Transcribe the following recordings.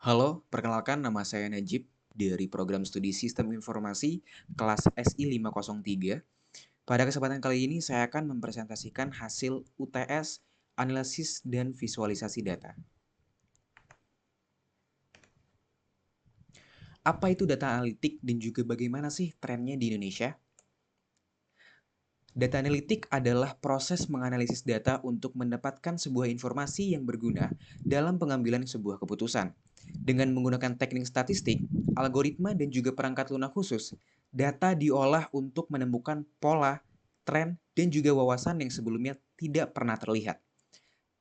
Halo, perkenalkan nama saya Najib dari program studi Sistem Informasi kelas SI 503. Pada kesempatan kali ini saya akan mempresentasikan hasil UTS, analisis dan visualisasi data. Apa itu data analitik dan juga bagaimana sih trennya di Indonesia? Data analitik adalah proses menganalisis data untuk mendapatkan sebuah informasi yang berguna dalam pengambilan sebuah keputusan. Dengan menggunakan teknik statistik, algoritma, dan juga perangkat lunak khusus, data diolah untuk menemukan pola, tren, dan juga wawasan yang sebelumnya tidak pernah terlihat.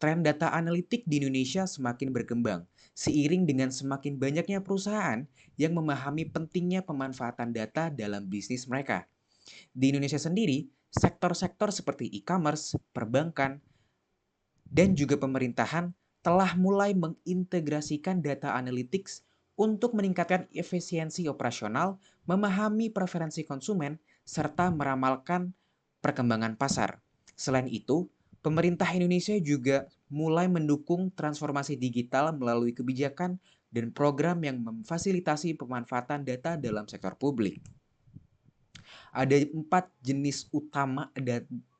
Tren data analitik di Indonesia semakin berkembang seiring dengan semakin banyaknya perusahaan yang memahami pentingnya pemanfaatan data dalam bisnis mereka. Di Indonesia sendiri, sektor-sektor seperti e-commerce, perbankan, dan juga pemerintahan telah mulai mengintegrasikan data analytics untuk meningkatkan efisiensi operasional, memahami preferensi konsumen, serta meramalkan perkembangan pasar. Selain itu, pemerintah Indonesia juga mulai mendukung transformasi digital melalui kebijakan dan program yang memfasilitasi pemanfaatan data dalam sektor publik. Ada 4 jenis utama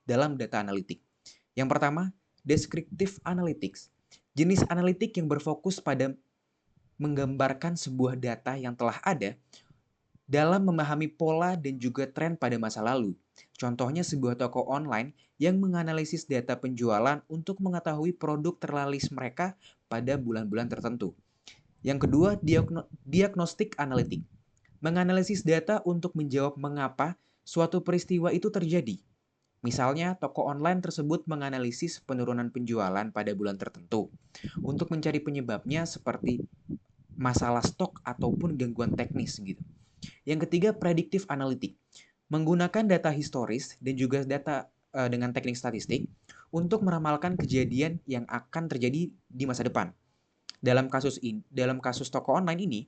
dalam data analitik. Yang pertama, descriptive analytics. Jenis analitik yang berfokus pada menggambarkan sebuah data yang telah ada dalam memahami pola dan juga tren pada masa lalu. Contohnya sebuah toko online yang menganalisis data penjualan untuk mengetahui produk terlaris mereka pada bulan-bulan tertentu. Yang kedua, diagnostik analitik. Menganalisis data untuk menjawab mengapa suatu peristiwa itu terjadi. Misalnya, toko online tersebut menganalisis penurunan penjualan pada bulan tertentu untuk mencari penyebabnya seperti masalah stok ataupun gangguan teknis gitu. Yang ketiga, predictive analytic. Menggunakan data historis dan juga data dengan teknik statistik untuk meramalkan kejadian yang akan terjadi di masa depan. Dalam kasus toko online ini,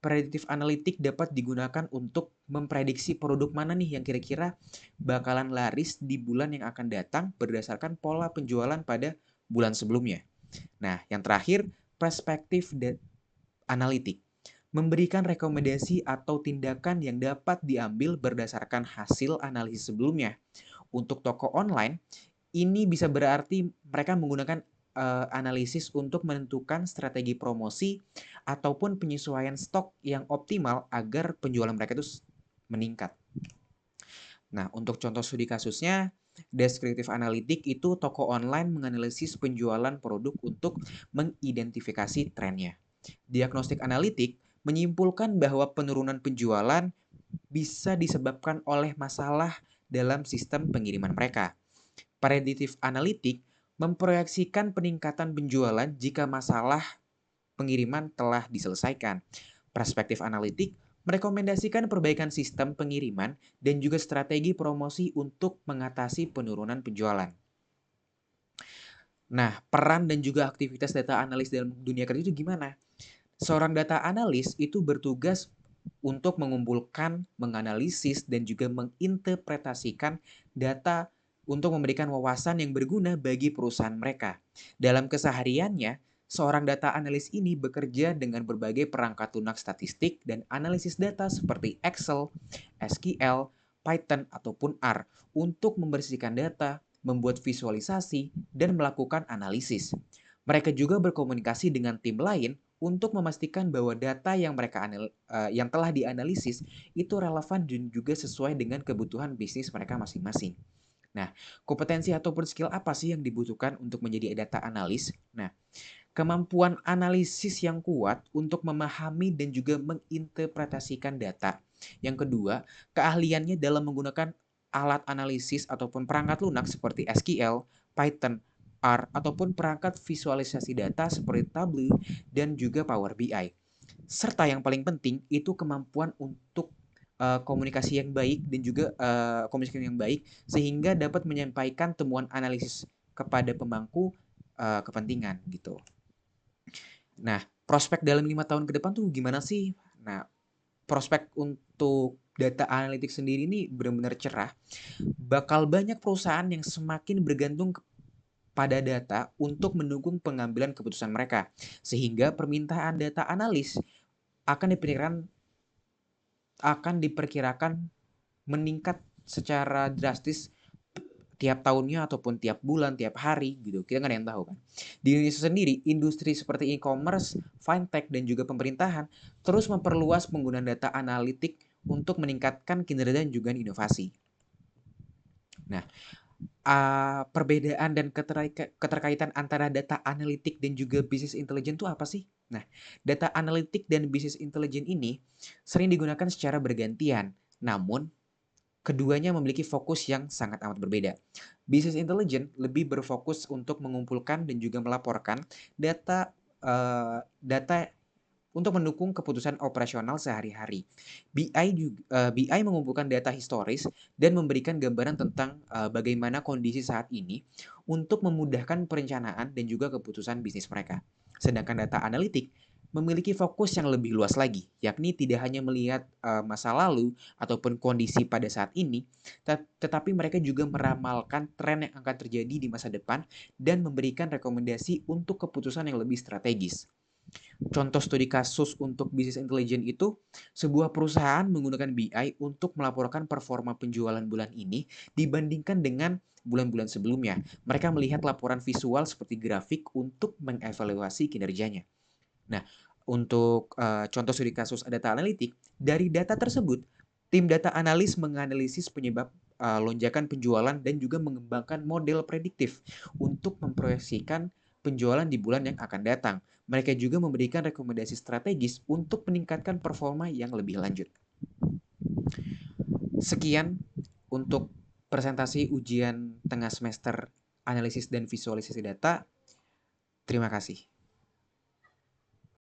predictive analytic dapat digunakan untuk memprediksi produk mana nih yang kira-kira bakalan laris di bulan yang akan datang berdasarkan pola penjualan pada bulan sebelumnya. Nah, yang terakhir, perspektif analitik. Memberikan rekomendasi atau tindakan yang dapat diambil berdasarkan hasil analisis sebelumnya. Untuk toko online, ini bisa berarti mereka menggunakan analisis untuk menentukan strategi promosi ataupun penyesuaian stok yang optimal agar penjualan mereka itu meningkat. Nah, untuk contoh studi kasusnya, deskriptif analitik itu toko online menganalisis penjualan produk untuk mengidentifikasi trennya. Diagnostik analitik menyimpulkan bahwa penurunan penjualan bisa disebabkan oleh masalah dalam sistem pengiriman mereka. Predictive Analytics memproyeksikan peningkatan penjualan jika masalah pengiriman telah diselesaikan. Perspektif analitik merekomendasikan perbaikan sistem pengiriman dan juga strategi promosi untuk mengatasi penurunan penjualan. Nah, peran dan juga aktivitas data analis dalam dunia kerja itu gimana? Seorang data analis itu bertugas untuk mengumpulkan, menganalisis, dan juga menginterpretasikan data untuk memberikan wawasan yang berguna bagi perusahaan mereka. Dalam kesehariannya, seorang data analis ini bekerja dengan berbagai perangkat lunak statistik dan analisis data seperti Excel, SQL, Python, ataupun R untuk membersihkan data, membuat visualisasi, dan melakukan analisis. Mereka juga berkomunikasi dengan tim lain untuk memastikan bahwa data yang telah dianalisis itu relevan dan juga sesuai dengan kebutuhan bisnis mereka masing-masing. Nah, kompetensi ataupun skill apa sih yang dibutuhkan untuk menjadi data analis? Nah, kemampuan analisis yang kuat untuk memahami dan juga menginterpretasikan data. Yang kedua, keahliannya dalam menggunakan alat analisis ataupun perangkat lunak seperti SQL, Python, R, ataupun perangkat visualisasi data seperti Tableau dan juga Power BI. Serta yang paling penting itu kemampuan untuk komunikasi yang baik dan juga komunikasi yang baik sehingga dapat menyampaikan temuan analisis kepada pemangku kepentingan gitu. Nah, prospek dalam 5 tahun ke depan tuh gimana sih? Nah, prospek untuk data analitik sendiri ini benar-benar cerah. Bakal banyak perusahaan yang semakin bergantung pada data untuk mendukung pengambilan keputusan mereka, sehingga permintaan data analis akan diperkirakan meningkat secara drastis tiap tahunnya ataupun tiap bulan, tiap hari gitu. Kita nggak ada yang tahu kan. Di Indonesia sendiri, industri seperti e-commerce, fintech, dan juga pemerintahan terus memperluas penggunaan data analitik untuk meningkatkan kinerja dan juga inovasi. Nah, perbedaan dan keterkaitan antara data analitik dan juga bisnis intelijen itu apa sih? Nah, data analitik dan bisnis intelijen ini sering digunakan secara bergantian, namun keduanya memiliki fokus yang sangat amat berbeda. Business intelligence lebih berfokus untuk mengumpulkan dan juga melaporkan data untuk mendukung keputusan operasional sehari-hari. BI mengumpulkan data historis dan memberikan gambaran tentang bagaimana kondisi saat ini untuk memudahkan perencanaan dan juga keputusan bisnis mereka. Sedangkan data analitik memiliki fokus yang lebih luas lagi, yakni tidak hanya melihat masa lalu ataupun kondisi pada saat ini, tetapi mereka juga meramalkan tren yang akan terjadi di masa depan dan memberikan rekomendasi untuk keputusan yang lebih strategis. Contoh studi kasus untuk bisnis intelijen itu, sebuah perusahaan menggunakan BI untuk melaporkan performa penjualan bulan ini dibandingkan dengan bulan-bulan sebelumnya. Mereka melihat laporan visual seperti grafik untuk mengevaluasi kinerjanya. Nah, untuk contoh studi kasus data analitik, dari data tersebut, tim data analis menganalisis penyebab lonjakan penjualan dan juga mengembangkan model prediktif untuk memproyeksikan penjualan di bulan yang akan datang. Mereka juga memberikan rekomendasi strategis untuk meningkatkan performa yang lebih lanjut. Sekian untuk presentasi ujian tengah semester analisis dan visualisasi data. Terima kasih.